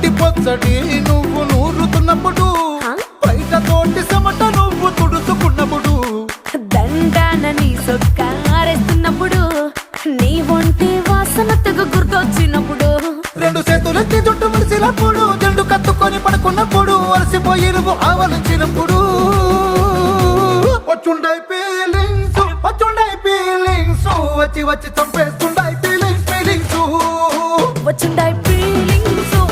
ఇంటి పొచ్చటి నువ్వు నూరుతున్నప్పుడు, బయట తోటి సమట నువ్వు తుడుచుకున్నప్పుడు, దండాన నీ సొక్క ఆరేస్తున్నప్పుడు, నీ ఒంటి వాసన తెగ గుర్తొచ్చినప్పుడు, రెండు చేతులెత్తి జుట్టు ముడిసినప్పుడు, జండు కత్తుకొని పడుకున్నప్పుడు, అలసిపోయి నువ్వు ఆవలించినప్పుడు, వచ్చుండై ఫీలింగ్స్ వచ్చి వచ్చి చంపేస్తుండ